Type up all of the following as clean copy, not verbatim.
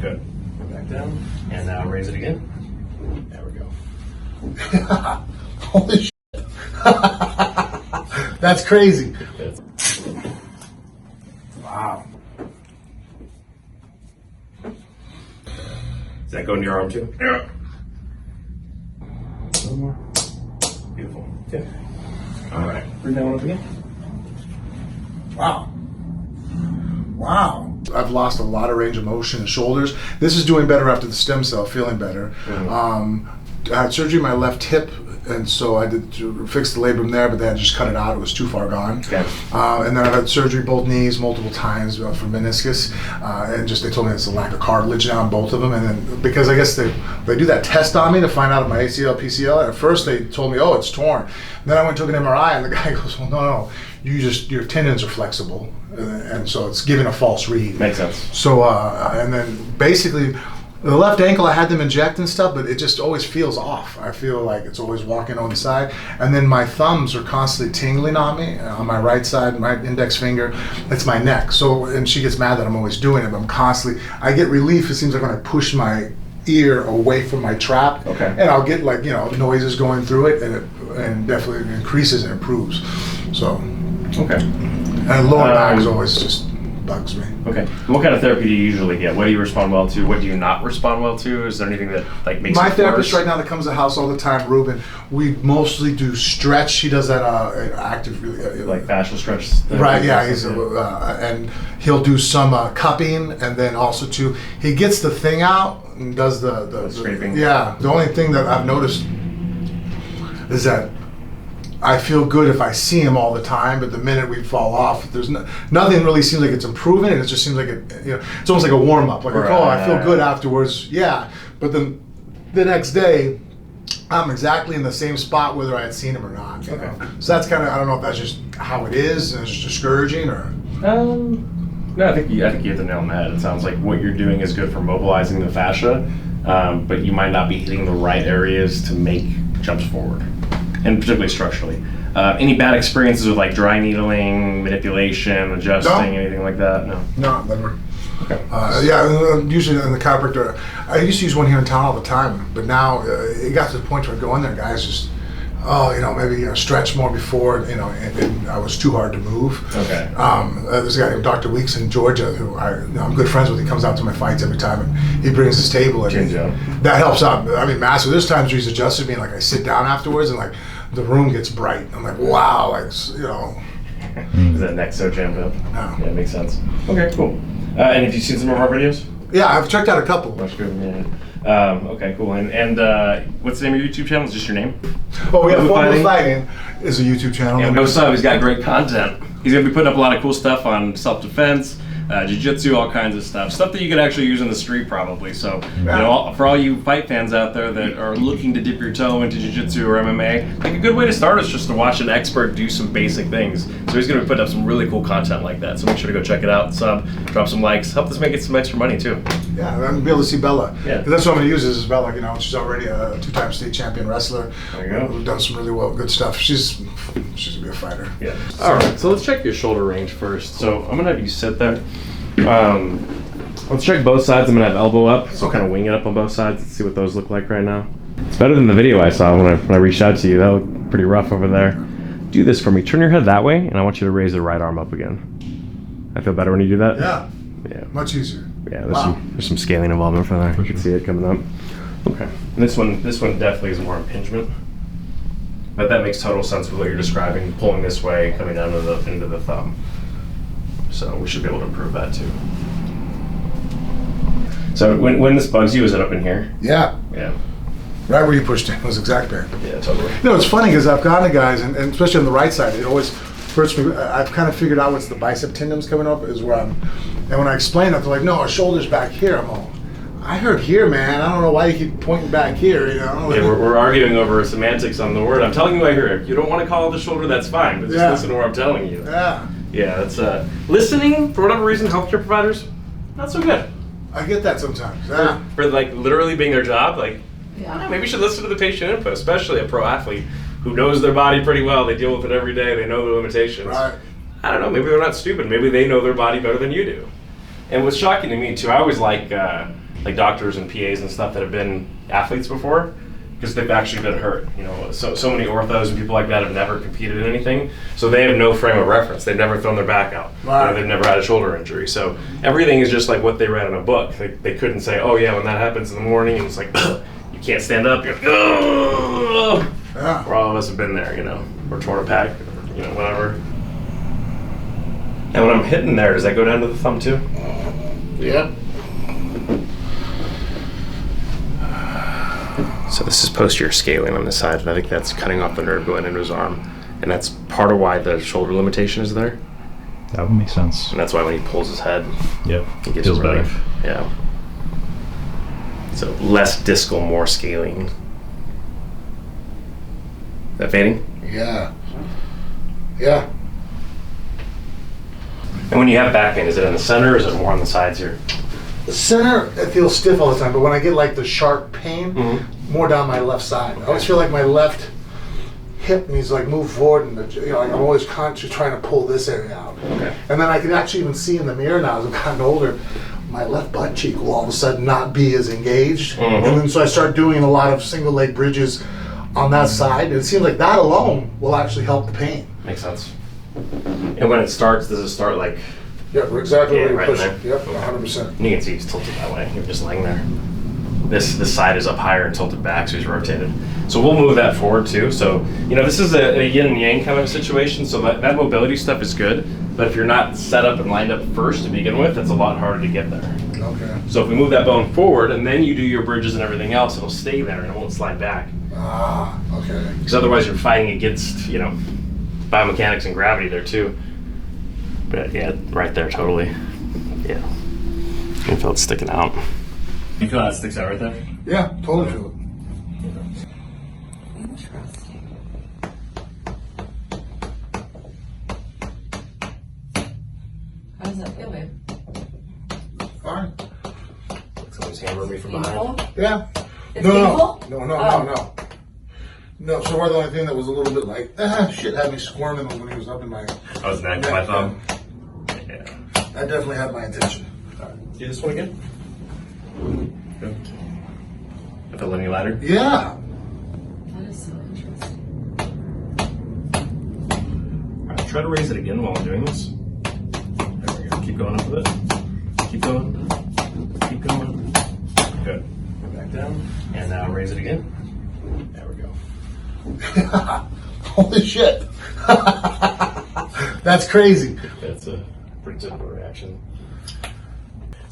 Good. Back down. And now raise it again. There we go. Holy shit. That's crazy. Wow. Does that go into your arm too? Yeah. A little more. Beautiful. Okay. All right. Bring that one up again. Wow. Wow. I've lost a lot of range of motion in shoulders. This is doing better after the stem cell, feeling better. Mm-hmm. I had surgery on my left hip, and so I did to fix the labrum there, but they had just cut it out. It was too far gone. Okay. And then I've had surgery both knees multiple times for meniscus, and just they told me it's a lack of cartilage now on both of them. And then because I guess they do that test on me to find out if my ACL, PCL. And at first they told me, oh, it's torn. And then I went and took an MRI, and the guy goes, well, no, your tendons are flexible, and so it's giving a false read. Makes sense. So and then basically. The left ankle, I had them inject and stuff, but it just always feels off. I feel like it's always walking on the side. And then my thumbs are constantly tingling on me, on my right side, my index finger. It's my neck. So, and she gets mad that I'm always doing it, but I'm constantly, I get relief, it seems like when I push my ear away from my trap. Okay. And I'll get like, noises going through it, and it definitely increases and improves. So. Okay. And lower back is always just bugs me. Okay. What kind of therapy do you usually get? What do you respond well to? What do you not respond well to? Is there anything that makes my it therapist worse? right now that comes to the house all the time, Ruben, we mostly do stretch. He does that active like fascial stretch therapy? Right, yeah, he's and he'll do some cupping, and then also too he gets the thing out and does the scraping. Yeah. The only thing that I've noticed is that I feel good if I see him all the time, but the minute we fall off, there's nothing really seems like it's improving, and it just seems like it's almost like a warm up. Like, I feel good afterwards, yeah. But then the next day, I'm exactly in the same spot whether I had seen him or not. You know? So that's kind of, I don't know if that's just how it is, and it's just discouraging, or. No, I think you hit the nail on the head. It sounds like what you're doing is good for mobilizing the fascia, but you might not be hitting the right areas to make jumps forward. And particularly structurally. Any bad experiences with like dry needling, manipulation, adjusting, anything like that? No, never. Okay. Usually in the chiropractor, I used to use one here in town all the time, but now it got to the point where I go in there, guys just, maybe stretch more before, and I was too hard to move. Okay. There's a guy named Dr. Weeks in Georgia who I'm good friends with. He comes out to my fights every time, and he brings his table, and that helps out. I mean, massive. There's times where he's adjusted me, and like I sit down afterwards, and like the room gets bright. I'm like, wow, Is that neck so jammed up? No. Yeah, it makes sense. Okay, cool. And have you seen some of our videos? Yeah, I've checked out a couple. That's good. Yeah. Okay, cool. And what's the name of your YouTube channel? Is just your name? Well, we have Formal Fighting is a YouTube channel. Yeah, Beau, he's got great content. He's going to be putting up a lot of cool stuff on self-defense, jiu-jitsu, all kinds of stuff that you could actually use in the street probably. So, for all you fight fans out there that are looking to dip your toe into jiu-jitsu or MMA, a good way to start is just to watch an expert do some basic things. So he's going to be putting up some really cool content like that. So make sure to go check it out, drop some likes, help us make it some extra money too. Yeah, and be able to see Bella. Yeah. That's what I'm going to use is Bella. She's already a 2-time state champion wrestler. There you go. We've done some really good stuff. She's going to be a fighter. Yeah. All right. So let's check your shoulder range first. So I'm going to have you sit there. Let's check both sides. I'm going to have elbow up. So kind of wing it up on both sides. Let's see what those look like right now. It's better than the video I saw when I reached out to you. That looked pretty rough over there. Do this for me. Turn your head that way, and I want you to raise the right arm up again. I feel better when you do that? Yeah. Yeah. Much easier. Yeah, there's some scaling involvement for that. You can see it coming up. Okay. And this one definitely is more impingement. But that makes total sense with what you're describing, pulling this way, coming down into the thumb. So we should be able to improve that too. So when this bugs you, is it up in here? Yeah. Yeah. Right where you pushed it was exact pain. Yeah, totally. It's funny because I've gone to guys, and especially on the right side, it always hurts me. I've kind of figured out what's the bicep tendons coming up is where and when I explain it, they're like, no, our shoulder's back here. I'm all, I heard here, man. I don't know why you keep pointing back here, Yeah, we're arguing over semantics on the word. I'm telling you I hear it. If you don't want to call it the shoulder, that's fine, but just listen to what I'm telling you. Yeah. Yeah, it's listening, for whatever reason, healthcare providers, not so good. I get that sometimes. Yeah. For literally being their job, maybe you should listen to the patient input, especially a pro athlete who knows their body pretty well. They deal with it every day. They know the limitations. Right. I don't know. Maybe they're not stupid. Maybe they know their body better than you do. And what's shocking to me too, I always like like doctors and PAs and stuff that have been athletes before, because they've actually been hurt. You know, so many orthos and people like that have never competed in anything, so they have no frame of reference. They've never thrown their back out. Right. They've never had a shoulder injury. So everything is just like what they read in a book. They couldn't say, oh yeah, when that happens in the morning, and it's like you can't stand up. You're like, oh. Yeah. Where all of us have been there, you know, or torn a pec, you know, whatever. And when I'm hitting there, does that go down to the thumb too? Yep. So this is posterior scaling on the side, and I think that's cutting off the nerve going into his arm. And that's part of why the shoulder limitation is there. That would make sense. And that's why when he pulls his head, Yep. he gets Feels relief. better. Yeah. So less discal, more scaling. Is that fading? Yeah. Yeah. And when you have back pain, is it in the center or is it more on the sides here? The center, it feels stiff all the time, but when I get like the sharp pain, more down my left side. I always feel like my left hip needs to like move forward, and you know, like I'm always conscious trying to pull this area out. Okay. And then I can actually even see in the mirror now as I've gotten older, my left butt cheek will all of a sudden not be as engaged. And then so I start doing a lot of single leg bridges on that side, and it seems like that alone will actually help the pain. Makes sense. And when it starts, does it start like... Yep, we're exactly where right you're in pushing. there? Yep, 100%. And you can see he's tilted that way. You're just laying there. This side is up higher and tilted back, so he's rotated. So we'll move that forward too. So, you know, this is a yin and yang kind of situation, so that mobility stuff is good. But if you're not set up and lined up first to begin with, it's a lot harder to get there. Okay. So if we move that bone forward and then you do your bridges and everything else, it'll stay there and it won't slide back. Ah, okay. Because otherwise you're fighting against, you know, biomechanics and gravity there too. But yeah, right there, totally. Yeah. You can feel it sticking out. You feel how it sticks out right there? Yeah, totally feel it. Interesting. How does that feel, babe? Fine. Someone's hammered me from behind. Painful? Yeah. It's No. painful? No. No, so far the only thing that was a little bit like, shit, had me squirming when he was up in my... I was neck to my thumb. Yeah. That definitely had my attention. Do this one again? Good. If I let any lighter? Yeah. That is so interesting. Alright, try to raise it again while I'm doing this. There we go. Keep going up with it. Keep going. Keep going. Good. Go back down. And now raise it again. There we go. Holy shit. That's crazy. That's a pretty typical reaction.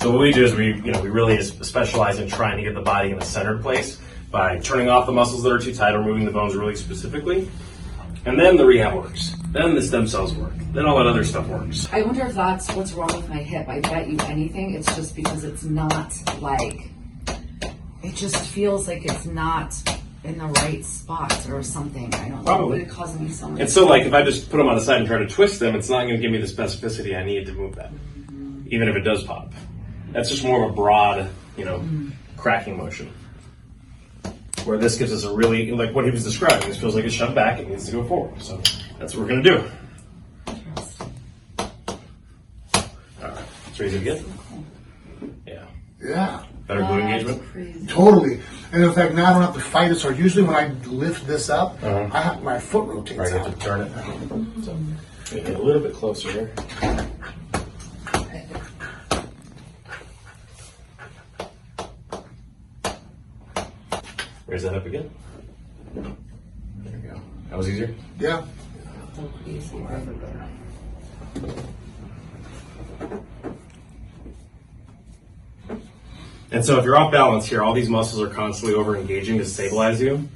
So what we do is we really specialize in trying to get the body in a centered place by turning off the muscles that are too tight or moving the bones really specifically. And then the rehab works. Then the stem cells work. Then all that other stuff works. I wonder if that's what's wrong with my hip. I bet you anything, it's just because it's not like, it just feels like it's not in the right spot or something. I don't know. Probably. It's causing me so much. And so like if I just put them on the side and try to twist them, it's not going to give me the specificity I need to move that. Even if it does pop. That's just more of a broad, cracking motion. Where this gives us a really, like what he was describing, this feels like it's shoved back, it needs to go forward. So that's what we're going to do. Alright, let's raise it again. Yeah. Yeah. Better glue engagement? Crazy. Totally. And in fact, now I don't have to fight it. So usually when I lift this up, I have my foot rotates Right, I have out. to turn it. So, get a little bit closer here. Raise that up again. There we go. That was easier? Yeah. So crazy. And so if you're off balance here, all these muscles are constantly over engaging to stabilize you.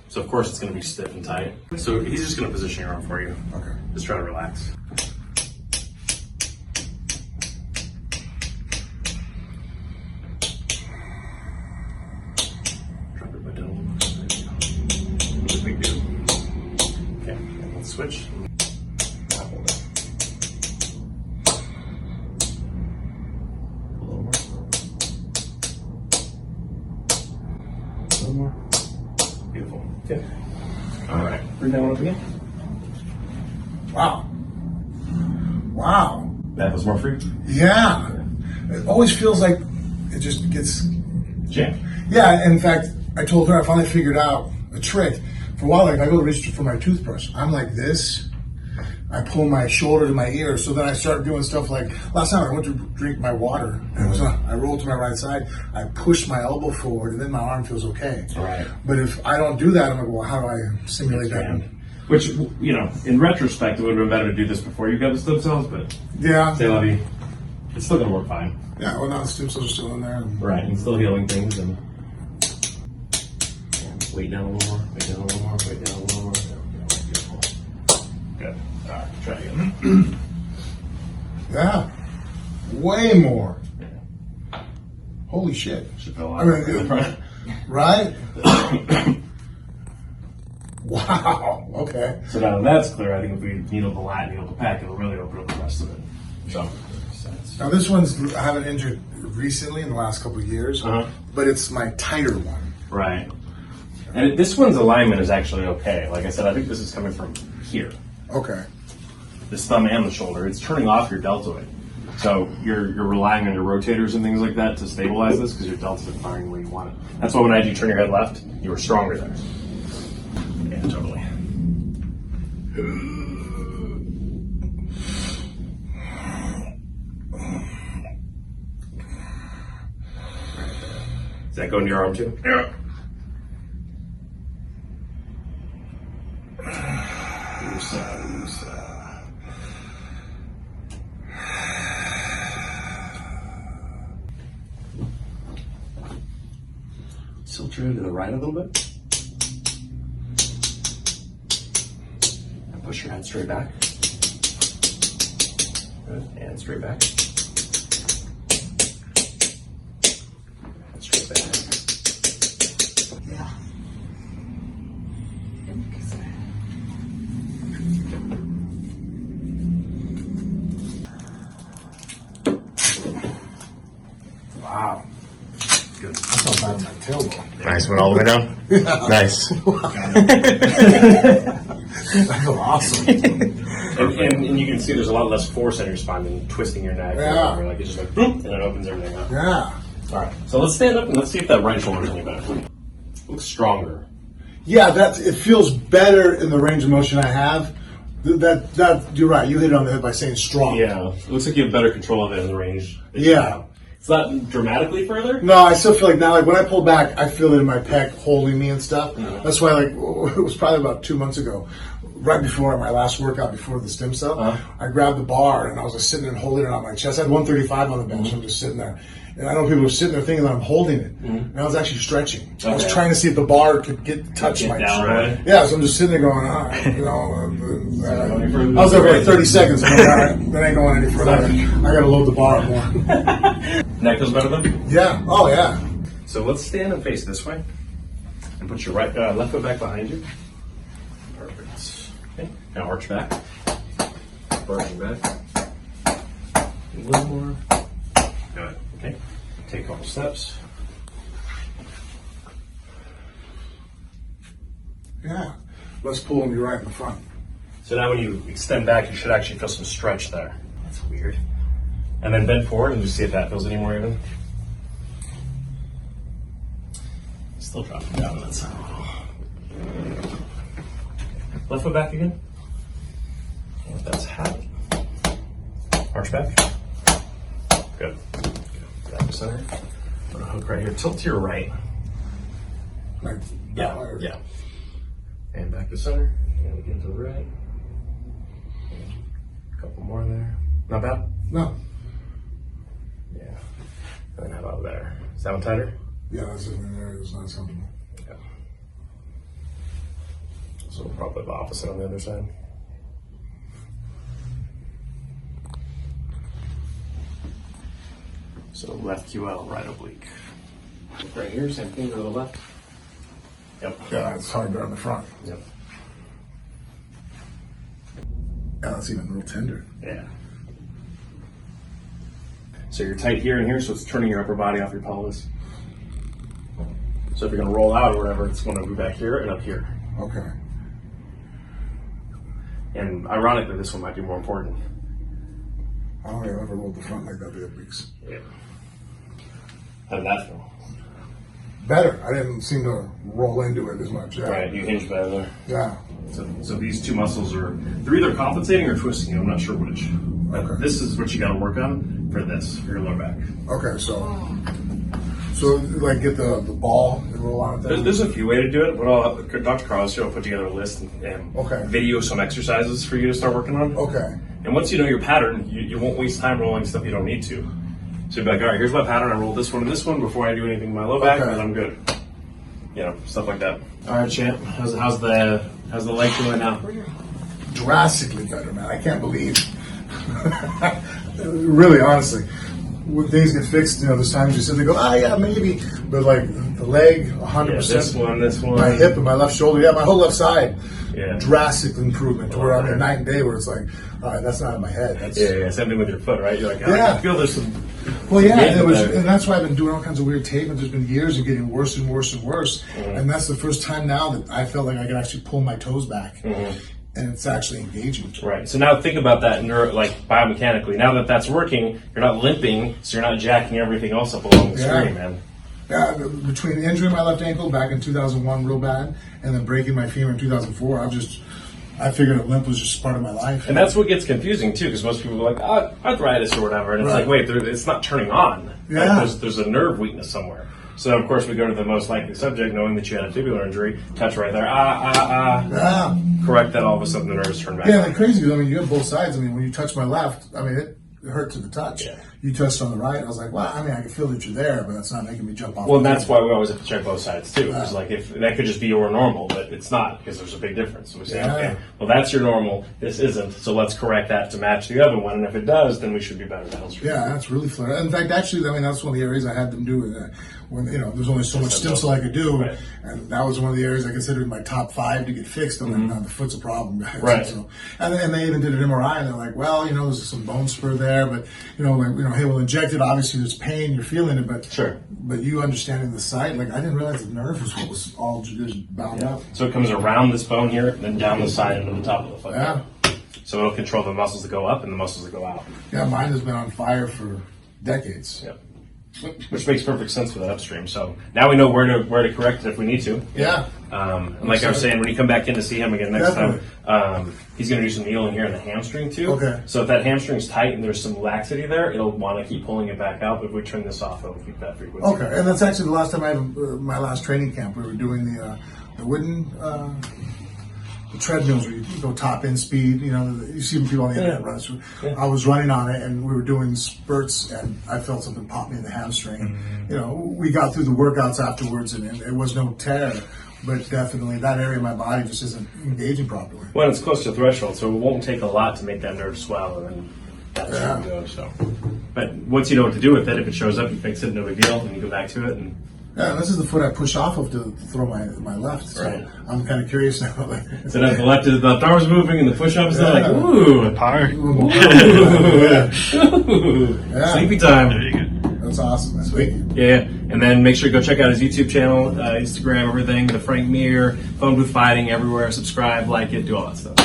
So of course it's going to be stiff and tight. So he's just going to position your arm for you. Okay. Just try to relax. Drop it back down a little bit. There you go. No big deal. Okay, let's switch. Hold it. A little more. A little more. Beautiful. Okay. All right. Bring that one up again. Wow. Wow. That was more free. Yeah. It always feels like it just gets Check. Yeah, in fact, I told her I finally figured out a trick. For a while, like, I go to reach for my toothbrush. I'm like this. I pull my shoulder to my ear, so then I start doing stuff like, last time I went to drink my water, and I rolled to my right side, I push my elbow forward, and then my arm feels okay. Right. But if I don't do that, I'm like, well, how do I simulate that? Which, you know, in retrospect, it would have been better to do this before you got the stem cells, but Yeah. say la vie, it's still going to work fine. Yeah, well, now the stem cells are still in there. Right, and still healing things, and weight down a little more, weight down a little more, weight down a little more. Beautiful. Good. All right, try again. Yeah. Way more. Holy shit. Should feel a I lot mean, better. right? Wow. Okay. So now that that's clear, I think if we needle the lat, needle the pack, it'll really open up the rest of it. So, Now this one's I haven't injured recently in the last couple of years, but it's my tighter one. right. And this one's alignment is actually okay. Like I said, I think this is coming from here. Okay. This thumb and the shoulder. It's turning off your deltoid. So you're relying on your rotators and things like that to stabilize this because your deltoids are firing where you want it. That's why when I had you turn your head left, you were stronger there. Yeah, totally. Does that go into your arm too? Yeah. Tilt your head to the right a little bit. And push your head straight back. Good. And straight back. And straight back. Yeah. Wow. Good. That's not bad in my tailbone. Nice. Went all the way down? Nice. That's awesome. And you can see there's a lot less force on your spine than twisting your neck. Yeah. Like it's just like, boom, and it opens everything up. Yeah. All right. So let's stand up and let's see if that right shoulder is any better. Looks stronger. Yeah, it feels better in the range of motion I have. That you're right. You hit it on the head by saying strong. Yeah. It looks like you have better control of it in the range. Yeah. It's not dramatically further. No, I still feel like now, like when I pull back, I feel it in my pec holding me and stuff. That's why, like, it was probably about 2 months ago, right before my last workout, before the stem cell, I grabbed the bar and I was just sitting there and holding it on my chest. I had 135 on the bench. I'm just sitting there. And I know people were sitting there thinking that I'm holding it. And I was actually stretching. I was trying to see if the bar could touch my chest. Right? Yeah, so I'm just sitting there going, all right, you know. I was there for like 30 seconds. I'm like, all right, that ain't going any further. I got to load the bar up more. Neck feels better then? Yeah. Oh, yeah. So let's stand and face this way. And put your left foot back behind you. Perfect. Okay. Now arch back. Arching back. A little more. Good. Okay. Take a couple steps. Yeah. Let's pull them right in the front. So now when you extend back, you should actually feel some stretch there. That's weird. And then bend forward and just see if that feels any more even. Still dropping down on that side a little. Left foot back again. And that's half. Arch back. Good. Back to center. Put a hook right here. Tilt to your right. Like, Yeah. And back to center. And again to the right. A couple more there. Not bad? No. Yeah. And then how about there? Is that one tighter? Yeah, that's in there. It's not comfortable. Yeah. So probably the opposite on the other side. So left QL, right oblique. Right here, same thing, go to the left. Yep. Yeah, it's harder on the front. Yep. Yeah, that's even real tender. Yeah. So you're tight here and here, so it's turning your upper body off your pelvis. So if you're going to roll out or whatever, it's going to be back here and up here. Okay. And ironically, this one might be more important. I don't think I've ever rolled the front like that the other weeks. Yeah. How did that feel? better. I didn't seem to roll into it as much. Yeah. Right, you hinge better there. Yeah. So these two muscles they're either compensating or twisting you. I'm not sure which. But Okay. this is what you got to work on for your lower back. Okay, so like get the ball and roll on it there? There's a few ways to do it. Dr. Carlos will put together a list and Okay. video some exercises for you to start working on. Okay. And once you know your pattern, you won't waste time rolling stuff you don't need to. So you'll be like, all right, here's my pattern. I roll this one and this one before I do anything in my low back, Okay. and I'm good. You know, stuff like that. All right, champ. How's the leg doing now? Drastically better, man. I can't believe. Really, honestly, when things get fixed, there's times you sit there and go, yeah, maybe. But like the leg, 100%. Yeah, this one. My hip and my left shoulder, my whole left side. Yeah. Drastic improvement to where I'm at night and day where it's like, all right, that's not in my head. That's, Yeah. Same thing with your foot, right? You're like, Yeah. I feel there's some. Well, yeah, Yeah, and that's why I've been doing all kinds of weird tape, and there's been years of getting worse and worse and worse. And that's the first time now that I felt like I could actually pull my toes back, and it's actually engaging. Right. So now think about that, biomechanically. Now that that's working, you're not limping, so you're not jacking everything else up along the screen, man. Yeah, between injuring my left ankle back in 2001 real bad, and then breaking my femur in 2004, I figured a limp was just part of my life. And that's what gets confusing too, because most people are like, arthritis or whatever, and it's like, wait, it's not turning on. Yeah. Like, there's a nerve weakness somewhere. So of course we go to the most likely subject, knowing that you had a tubular injury, touch right there, Yeah. correct that, all of a sudden the nerves turn back. Yeah, like crazy, because you have both sides. When you touch my left, it hurt to the touch. Yeah. You touched on the right, I was like, well, I can feel that you're there, but that's not making me jump off. Well, the that's table. why we always have to check both sides too. It's like if that could just be your normal, but it's not, because there's a big difference. So we say, okay, well that's your normal, this isn't, so let's correct that to match the other one. And if it does, then we should be better to health. Yeah, that's really flared. In fact, actually, that's one of the areas I had them do. When there's only so much stem cell I could do, Right. and that was one of the areas I considered my top 5 to get fixed. I'm like, no, the foot's a problem, guys. Right. So, and they even did an MRI, and they're like, well, there's some bone spur there, but hey, we'll inject it. Obviously, there's pain, you're feeling it, but Sure. But you understanding the site, I didn't realize the nerve was what was all just bound up. So it comes around this bone here, then down the side into the top of the foot. Yeah. So it'll control the muscles that go up and the muscles that go out. Yeah, mine has been on fire for decades. Yep. Which makes perfect sense for that upstream. So now we know where to correct it if we need to. Yeah. And like I was saying, when you come back in to see him again next Definitely. time, he's going to do some healing here in the hamstring too. Okay. So if that hamstring's tight and there's some laxity there, it'll want to keep pulling it back out. But if we turn this off, it'll keep that frequency. Okay, and that's actually the last time I had my last training camp. We were doing the wooden the treadmills where you go top end speed. You see people on the internet run. So I was running on it, and we were doing spurts, and I felt something pop me in the hamstring. We got through the workouts afterwards, and it was no tear. But definitely that area of my body just isn't engaging properly. Well, it's close to threshold, so it won't take a lot to make that nerve swell, and then that's where we go. So, but once you know what to do with it, if it shows up, you fix it, no big deal, and you go back to it. And Yeah, this is the foot I push off of to throw my left. So Right. I'm kind of curious now. so now the left arm is moving, and the push-up is like, ooh, Power. sleepy time. There you go. That's awesome. That's sweet. Yeah, and then make sure to go check out his YouTube channel, Instagram, everything, the Frank Mir, Phone Booth Fighting, everywhere. Subscribe, like it, do all that stuff.